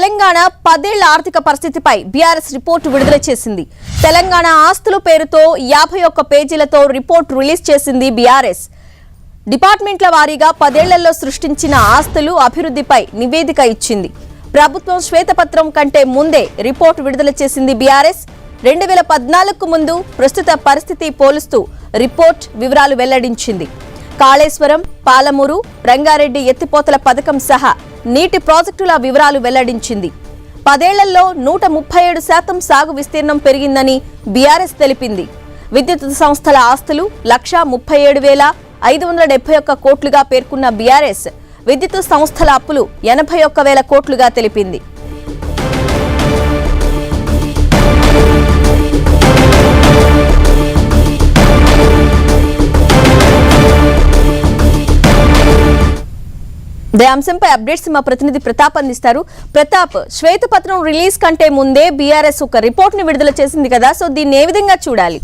తెలంగాణ 10 ఏళ్ల ఆర్థిక పరిస్థితిపై బీఆర్ఎస్ రిపోర్టు విడుదల చేసింది. తెలంగాణ ఆస్తుల పేరుతో 51 పేజీలతో రిపోర్టు రిలీజ్ చేసింది బీఆర్ఎస్. డిపార్ట్మెంట్ల వారీగా 10 ఏళ్లలో సృష్టించిన ఆస్తులు అభివృద్ధిపై నివేదిక ఇచ్చింది. ప్రభుత్వం శ్వేతపత్రం కంటే ముందే రిపోర్టు విడుదల చేసింది బీఆర్ఎస్. 2014కు ముందు ప్రస్తుత పరిస్థితి పోలుస్తూ రిపోర్ట్ వివరాలు వెల్లడించింది. కాళేశ్వరం, పాలమూరు, రంగారెడ్డి ఎత్తిపోతల పథకం సహా నీటి ప్రాజెక్టుల వివరాలు వెల్లడించింది. 10 ఏళ్లలో 137% సాగు విస్తీర్ణం పెరిగిందని బీఆర్ఎస్ తెలిపింది. విద్యుత్ సంస్థల ఆస్తులు 137,571 కోట్లుగా పేర్కొన్న బీఆర్ఎస్ విద్యుత్ సంస్థల అప్పులు 81,000 కోట్లుగా తెలిపింది. దే అంశంపై అప్డేట్స్ మా ప్రతినిధి ప్రతాప్ అందిస్తారు. ప్రతాప్, శ్వేతపత్రం రిలీజ్ కంటే ముందే బీఆర్ఎస్ ఒక రిపోర్ట్ ని విడుదల చేసింది కదా, సో దీన్ని ఏ విధంగా చూడాలి?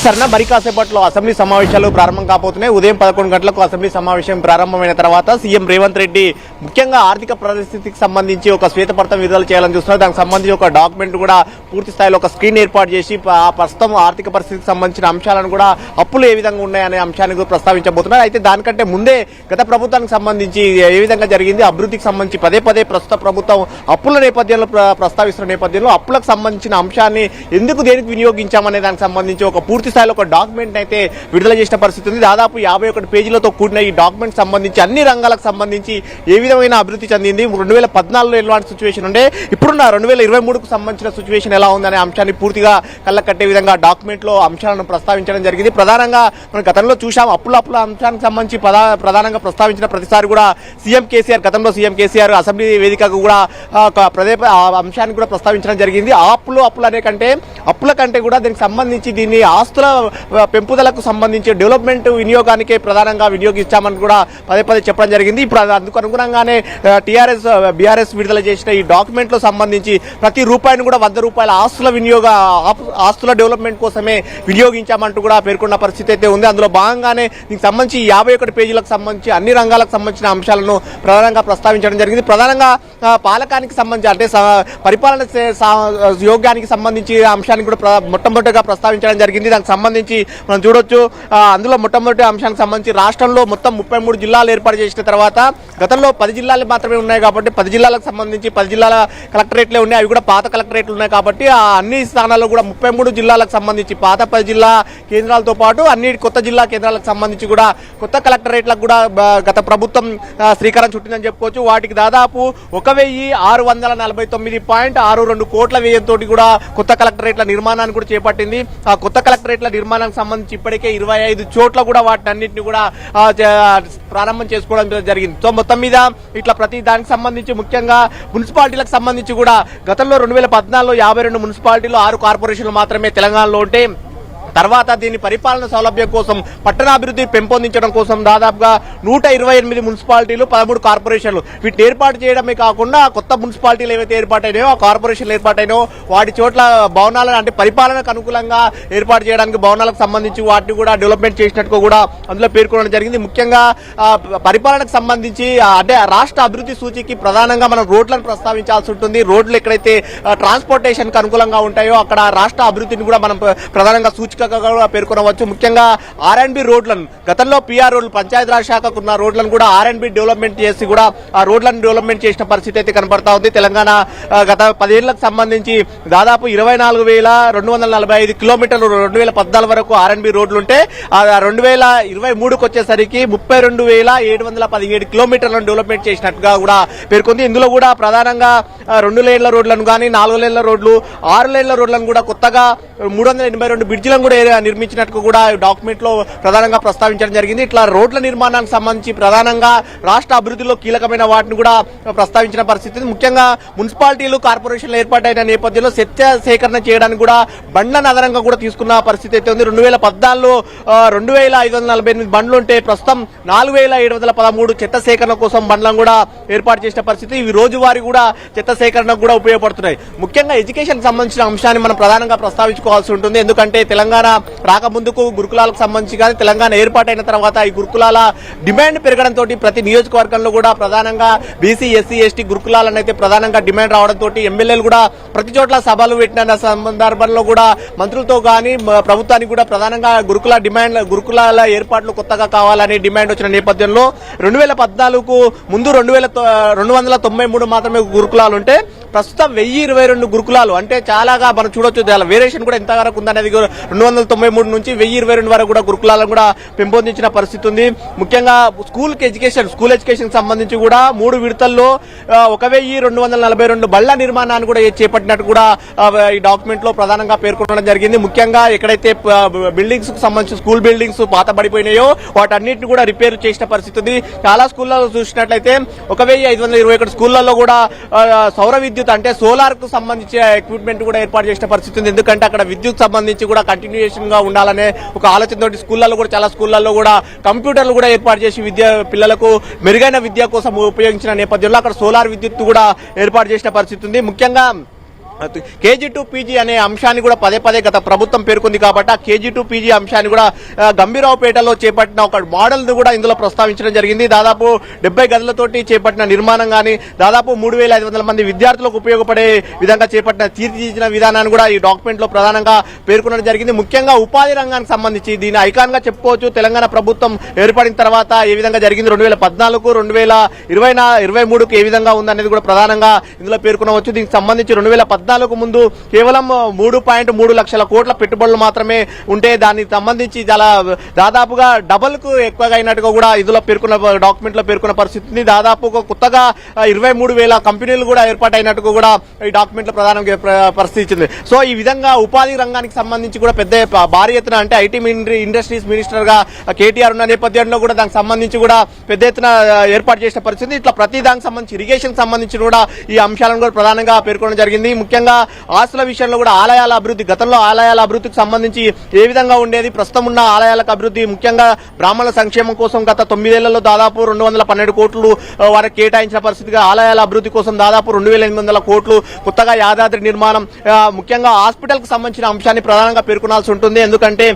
సరేనా, మరి కాసేపట్లో అసెంబ్లీ సమావేశాలు ప్రారంభం కాబోతున్నాయి. ఉదయం 11 గంటలకు అసెంబ్లీ సమావేశం ప్రారంభమైన తర్వాత సీఎం రేవంత్ రెడ్డి ముఖ్యంగా ఆర్థిక పరిస్థితికి సంబంధించి ఒక శ్వేతపత్రం విడుదల చేయాలని చూస్తున్నారు. దానికి సంబంధించి ఒక డాక్యుమెంట్ కూడా పూర్తి స్థాయిలో ఒక స్క్రీన్ ఏర్పాటు చేసి ఆ ప్రస్తుతం ఆర్థిక పరిస్థితికి సంబంధించిన అంశాలను కూడా అప్పులు ఏ విధంగా ఉన్నాయనే అంశాన్ని కూడా ప్రస్తావించబోతున్నారు. అయితే దానికంటే ముందే గత ప్రభుత్వానికి సంబంధించి ఏ విధంగా జరిగింది, అభివృద్ధికి సంబంధించి పదే ప్రస్తుత ప్రభుత్వం అప్పుల నేపథ్యంలో ప్రస్తావిస్తున్న నేపథ్యంలో అప్పులకు సంబంధించిన అంశాన్ని ఎందుకు దేనికి వినియోగించామనే దానికి సంబంధించి ఒక పూర్తి స్థాయిలో ఒక డాక్యుమెంట్ అయితే విడుదల చేసిన పరిస్థితి ఉంది. దాదాపు 51 పేజీలతో కూడిన ఈ డాక్యుమెంట్ సంబంధించి అన్ని రంగాలకు సంబంధించి ఏ విధమైన అభివృద్ధి చెందింది, 2014లో ఎలాంటి సిచ్యువేషన్ ఉండే, ఇప్పుడున్న 2023కు సంబంధించిన సిచ్యువేషన్ ఎలా ఉందనే అంశాన్ని పూర్తిగా కళ్ళకట్టే విధంగా డాక్యుమెంట్ లో అంశాలను ప్రస్తావించడం జరిగింది. ప్రధానంగా మనం గతంలో చూసాం, అప్పుల అంశానికి సంబంధించి ప్రధానంగా ప్రస్తావించిన ప్రతిసారి కూడా గతంలో సీఎం కేసీఆర్ అసెంబ్లీ వేదికకు కూడా అంశాన్ని కూడా ప్రస్తావించడం జరిగింది. అప్పుల కంటే కూడా దీనికి సంబంధించి దీన్ని ఆస్తుల పెంపుదలకు సంబంధించి డెవలప్మెంట్ వినియోగానికే ప్రధానంగా వినియోగించామని కూడా పదే చెప్పడం జరిగింది. ఇప్పుడు అందుకు అనుగుణంగానే బీఆర్ఎస్ విడుదల చేసిన ఈ డాక్యుమెంట్ లో సంబంధించి ప్రతి రూపాయిని కూడా 100 రూపాయల ఆస్తుల డెవలప్మెంట్ కోసమే వినియోగించామంటూ కూడా పేర్కొన్న పరిస్థితి అయితే ఉంది. అందులో భాగంగానే దీనికి సంబంధించి 51 పేజీలకు సంబంధించి అన్ని రంగాలకు సంబంధించిన అంశాలను ప్రధానంగా ప్రస్తావించడం జరిగింది. ప్రధానంగా పాలకానికి సంబంధించి అంటే పరిపాలన యోగ్యానికి సంబంధించి అంశాన్ని కూడా మొట్టమొదటిగా ప్రస్తావించడం జరిగింది. దానికి సంబంధించి మనం చూడొచ్చు, అందులో మొట్టమొదటి అంశానికి సంబంధించి రాష్ట్రంలో మొత్తం 33 జిల్లాలు ఏర్పాటు చేసిన తర్వాత గతంలో 10 జిల్లాలు మాత్రమే ఉన్నాయి కాబట్టి 10 జిల్లాలకు సంబంధించి 10 జిల్లాల కలెక్టరేట్లే ఉన్నాయి. అవి కూడా పాత కలెక్టరేట్లు ఉన్నాయి కాబట్టి ఆ అన్ని స్థానాల్లో కూడా 33 జిల్లాలకు సంబంధించి పాత 10 జిల్లా కేంద్రాలతో పాటు అన్ని కొత్త జిల్లా కేంద్రాలకు సంబంధించి కూడా కొత్త కలెక్టరేట్లకు కూడా గత ప్రభుత్వం శ్రీకారం చుట్టిందని చెప్పుకోవచ్చు. వాటికి దాదాపు 1,649.62 కోట్ల వ్యయంతో కూడా కొత్త కలెక్టరేట్ల నిర్మాణాన్ని కూడా చేపట్టింది. ఆ కొత్త కలెక్టరేట్ల నిర్మాణానికి సంబంధించి ఇప్పటికే 25 చోట్ల కూడా వాటిని అన్నింటినీ కూడా ప్రారంభం చేసుకోవడం జరిగింది. సో మొత్తం మీద ఇట్లా ప్రతి దానికి సంబంధించి ముఖ్యంగా మున్సిపాలిటీలకు సంబంధించి కూడా గతంలో 2014లో 52 మున్సిపాలిటీలు 6 కార్పొరేషన్లు మాత్రమే తెలంగాణలో ఉంటే తర్వాత దీని పరిపాలన సౌలభ్యం కోసం పట్టణాభివృద్ధి పెంపొందించడం కోసం దాదాపుగా 128 మున్సిపాలిటీలు 13 కార్పొరేషన్లు వీటిని ఏర్పాటు చేయడమే కాకుండా కొత్త మున్సిపాలిటీలు ఏవైతే ఏర్పాటైనాయో ఆ కార్పొరేషన్లు ఏర్పాటైనో వాటి చోట్ల భవనాలను అంటే పరిపాలనకు అనుకూలంగా ఏర్పాటు చేయడానికి భవనాలకు సంబంధించి వాటిని కూడా డెవలప్మెంట్ చేసినట్టు కూడా అందులో పేర్కొనడం జరిగింది. ముఖ్యంగా పరిపాలనకు సంబంధించి అంటే రాష్ట్ర అభివృద్ధి సూచికి ప్రధానంగా మనం రోడ్లను ప్రస్తావించాల్సి ఉంటుంది. రోడ్లు ఎక్కడైతే ట్రాన్స్పోర్టేషన్ కు అనుకూలంగా ఉంటాయో అక్కడ రాష్ట్ర అభివృద్ధిని కూడా మనం ప్రధానంగా సూచిక పేర్కొనవచ్చు. ముఖ్యంగా R&B రోడ్లను గతంలో PR రోడ్లు పంచాయతీరాజ్ శాఖకు ఉన్న రోడ్లను కూడా R&B డెవలప్మెంట్ చేసి కూడా ఆ రోడ్లను డెవలప్మెంట్ చేసిన పరిస్థితి అయితే కనబడతా ఉంది. తెలంగాణ గత 10 ఏళ్లకు సంబంధించి దాదాపు 24,245 కిలోమీటర్లు 2014 వరకు R&B రోడ్లు ఉంటే 2023కు వచ్చేసరికి 32,717 కిలోమీటర్లను డెవలప్మెంట్ చేసినట్టుగా కూడా పేర్కొంది. ఇందులో కూడా ప్రధానంగా 2 లేన్ల రోడ్లను కానీ 4 లేన్ల రోడ్లు 6 లేన్ల రోడ్లను కూడా కొత్తగా 382 బ్రిడ్జిలను కూడా నిర్మించినట్టు కూడా డాక్యుమెంట్ లో ప్రధానంగా ప్రస్తావించడం జరిగింది. ఇట్లా రోడ్ల నిర్మాణానికి సంబంధించి ప్రధానంగా రాష్ట్ర అభివృద్ధిలో కీలకమైన వాటిని కూడా ప్రస్తావించిన పరిస్థితి. ముఖ్యంగా మున్సిపాలిటీలు కార్పొరేషన్లు ఏర్పాటైన నేపథ్యంలో చెత్త సేకరణ చేయడానికి కూడా బండ్లను అదనంగా కూడా తీసుకున్న పరిస్థితి అయితే ఉంది. 2014లో 2,548 బండ్లు ఉంటే ప్రస్తుతం 4,713 చెత్త సేకరణ కోసం బండ్లను కూడా ఏర్పాటు చేసిన పరిస్థితి. ఇవి రోజువారీ కూడా చెత్త సేకరణకు కూడా ఉపయోగపడుతున్నాయి. ముఖ్యంగా ఎడ్యుకేషన్ సంబంధించిన అంశాన్ని మనం ప్రధానంగా ప్రస్తావించుకోవాల్సి ఉంటుంది. ఎందుకంటే తెలంగాణ తెలంగాణ రాకముందుకు గురుకులాలకు సంబంధించి కానీ తెలంగాణ ఏర్పాటైన తర్వాత ఈ గురుకులాల డిమాండ్ పెరగడంతో ప్రతి నియోజకవర్గంలో కూడా ప్రధానంగా బీసీ ఎస్సీ ఎస్టీ గురుకులాలను అయితే ప్రధానంగా డిమాండ్ రావడంతో ఎమ్మెల్యేలు కూడా ప్రతి చోట్ల సభలు పెట్టిన సందర్భంలో కూడా మంత్రులతో కానీ ప్రభుత్వానికి కూడా ప్రధానంగా గురుకులాల ఏర్పాట్లు కొత్తగా కావాలని డిమాండ్ వచ్చిన నేపథ్యంలో 2014కు ముందు 293 మాత్రమే గురుకులాలు ఉంటే ప్రస్తుతం 1022 గురుకులాలు అంటే చాలాగా మనం చూడొచ్చు. వేరియేషన్ కూడా ఎంత వరకు ఉందనేది 293 నుంచి 1022 వరకు కూడా గురుకులాలను కూడా పెంపొందించిన పరిస్థితి ఉంది. ముఖ్యంగా స్కూల్ ఎడ్యుకేషన్ సంబంధించి కూడా 3 విడతల్లో 1242 బళ్ల నిర్మాణాన్ని కూడా చేపట్టినట్టు కూడా ఈ డాక్యుమెంట్ లో ప్రధానంగా పేర్కొనడం జరిగింది. ముఖ్యంగా ఎక్కడైతే బిల్డింగ్స్ కు సంబంధించి స్కూల్ బిల్డింగ్స్ పాత పడిపోయినాయో వాటన్నిటిని కూడా రిపేర్ చేసిన పరిస్థితి ఉంది. చాలా స్కూళ్లలో చూసినట్లయితే 1521 స్కూళ్లలో కూడా సౌర విద్యుత్ అంటే సోలార్ కు సంబంధించిన ఎక్విప్మెంట్ కూడా ఏర్పాటు చేసిన పరిస్థితి ఉంది. ఎందుకంటే అక్కడ విద్యుత్ సంబంధించి కూడా కంటిన్యూయేషన్ గా ఉండాలనే ఒక ఆలోచనతో స్కూళ్లలో కూడా చాలా స్కూళ్లలో కూడా కంప్యూటర్లు కూడా ఏర్పాటు చేసి పిల్లలకు మెరుగైన విద్య కోసం ఉపయోగించిన నేపథ్యంలో అక్కడ సోలార్ విద్యుత్ కూడా ఏర్పాటు చేసిన పరిస్థితి ఉంది. ముఖ్యంగా కేజీ టు పీజీ అనే అంశాన్ని కూడా పదే గత ప్రభుత్వం పేర్కొంది కాబట్టి ఆ కేజీ టు పీజీ అంశాన్ని కూడా గంభీరావుపేటలో చేపట్టిన ఒక మోడల్ ను కూడా ఇందులో ప్రస్తావించడం జరిగింది. దాదాపు 70 గదులతోటి చేపట్టిన నిర్మాణం కానీ దాదాపు 3500 మంది విద్యార్థులకు ఉపయోగపడే విధంగా చేపట్టిన తీర్చిదిద్దిన విధానాన్ని కూడా ఈ డాక్యుమెంట్ లో ప్రధానంగా పేర్కొనడం జరిగింది. ముఖ్యంగా ఉపాధి రంగానికి సంబంధించి దీని ఐకాన్ గా చెప్పుకోవచ్చు. తెలంగాణ ప్రభుత్వం ఏర్పడిన తర్వాత ఏ విధంగా జరిగింది, 2014కు 2023కు ఏ విధంగా ఉందనేది కూడా ప్రధానంగా ఇందులో పేర్కొనవచ్చు. దీనికి సంబంధించి 2014 ముందు కేవలం 3.3 లక్షల కోట్ల పెట్టుబడులు మాత్రమే ఉంటే దానికి సంబంధించి దాదాపుగా డబుల్ కు ఎక్కువగా అయినట్టుగా కూడా ఇందులో డాక్యుమెంట్ లో పేర్కొన్న పరిస్థితి. దాదాపు కొత్తగా 23,000 కంపెనీలు కూడా ఏర్పాటైనట్టుగా కూడా ఈ డాక్యుమెంట్ లో ప్రధానంగా పరిస్థితి. సో ఈ విధంగా ఉపాధి రంగానికి సంబంధించి కూడా భారీ ఎత్తున అంటే ఐటీ ఇండస్ట్రీస్ మినిస్టర్ గా కేటీఆర్ ఉన్న నేపథ్యంలో కూడా దానికి సంబంధించి కూడా పెద్ద ఎత్తున ఏర్పాటు చేసిన పరిస్థితి. ఇట్లా ప్రతి దానికి సంబంధించి ఇరిగేషన్ సంబంధించి కూడా ఈ అంశాలను కూడా ప్రధానంగా పేర్కొనడం జరిగింది. ముఖ్యంగా ఆస్తుల విషయంలో కూడా ఆలయాల అభివృద్ధి, గతంలో ఆలయాల అభివృద్ధికి సంబంధించి ఏ విధంగా ఉండేది, ప్రస్తుతం ఉన్న ఆలయాలకు అభివృద్ధి, ముఖ్యంగా బ్రాహ్మణుల సంక్షేమం కోసం గత 9 ఏళ్లలో దాదాపు 212 కోట్లు వారికి కేటాయించిన పరిస్థితిగా ఆలయాల అభివృద్ధి కోసం దాదాపు 2800 కోట్లు, కొత్తగా యాదాద్రి నిర్మాణం, ముఖ్యంగా హాస్పిటల్ కు సంబంధించిన అంశాన్ని ప్రధానంగా పేర్కొనాల్సి ఉంటుంది. ఎందుకంటే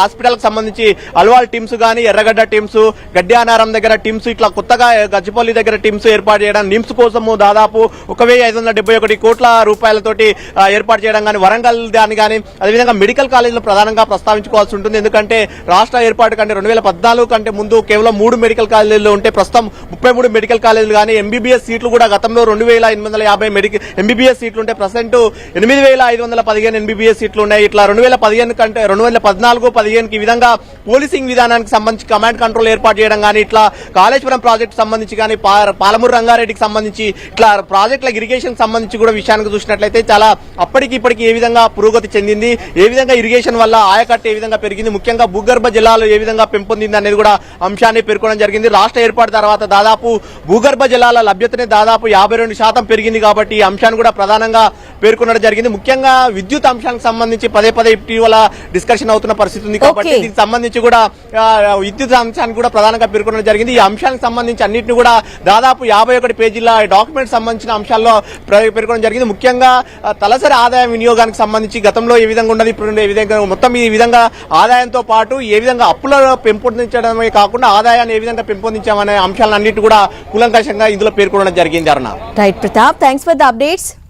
హాస్పిటల్ కు సంబంధించి అల్వాల్ టీమ్స్ గానీ, ఎర్రగడ్డ టీమ్స్, గడ్డ్యానారం దగ్గర టీమ్స్, ఇట్లా కొత్తగా గచ్చిపల్లి దగ్గర టీమ్స్ ఏర్పాటు చేయడం, నిమ్స్ కోసము దాదాపు 1571 కోట్ల రూపాయలతోటి ఏర్పాటు చేయడం కానీ, వరంగల్ దాన్ని కానీ, అదేవిధంగా మెడికల్ కాలేజీలు ప్రధానంగా ప్రస్తావించుకోవాల్సి ఉంటుంది. ఎందుకంటే రాష్ట్ర ఏర్పాటు కంటే 2014 కంటే ముందు కేవలం 3 మెడికల్ కాలేజీలు ఉంటే ప్రస్తుతం 33 మెడికల్ కాలేజీలు కానీ, ఎంబీబీఎస్ సీట్లు కూడా గతంలో 2850 ఎంబీబీఎస్ సీట్లు ఉంటే ప్రజెంట్ 8515 ఎంబీబీఎస్ సీట్లు ఉన్నాయి. ఇట్లా 2015 కంటే 2014-15 ఈ విధంగా పోలీసింగ్ విధానానికి సంబంధించి కమాండ్ కంట్రోల్ ఏర్పాటు చేయడం కానీ, ఇట్లా కాళేశ్వరం ప్రాజెక్టు సంబంధించి కానీ, పాలమూరు రంగారెడ్డికి సంబంధించి ఇట్లా ప్రాజెక్టుల ఇరిగేషన్ సంబంధించి కూడా విషయానికి చూసినట్లయితే చాలా అప్పటికి ఇప్పటికి ఏ విధంగా పురోగతి చెందింది, ఏ విధంగా ఇరిగేషన్ వల్ల ఆయకట్టు ఏ విధంగా పెరిగింది, ముఖ్యంగా భూగర్భ జలాలు ఏ విధంగా పెంపొందింది అనేది కూడా అంశాన్ని పేర్కొనడం జరిగింది. రాష్ట్ర ఏర్పాటు తర్వాత దాదాపు భూగర్భ జలాల లభ్యతనే దాదాపు 52% పెరిగింది కాబట్టి ఈ అంశాన్ని కూడా ప్రధానంగా పేర్కొనడం జరిగింది. ముఖ్యంగా విద్యుత్ అంశానికి సంబంధించి పదే ఇటీవల డిస్కషన్ అవుతున్న పరిస్థితి ఉంది కాబట్టి దీనికి సంబంధించి కూడా విద్యుత్ అంశాన్ని కూడా ప్రధానంగా పేర్కొనడం జరిగింది. ఈ అంశానికి సంబంధించి అన్నింటినీ కూడా దాదాపు 51 పేజీల డాక్యుమెంట్ సంబంధించిన అంశాల్లో పేర్కొనడం జరిగింది. ముఖ్యంగా తలసరి ఆదాయం వినియోగానికి సంబంధించి గతంలో ఏ విధంగా ఉన్నది, ఇప్పుడు ఏ విధంగా మొత్తం ఈ విధంగా ఆదాయంతో పాటు ఏ విధంగా అప్పుల పెంపొందించడమే కాకుండా ఆదాయాన్ని ఏ విధంగా పెంపొందించామనే అంశాలన్నింటి కూడా కూలంకషంగా ఇందులో పేర్కొనడం జరిగింది. Right Pratap, thanks for the updates.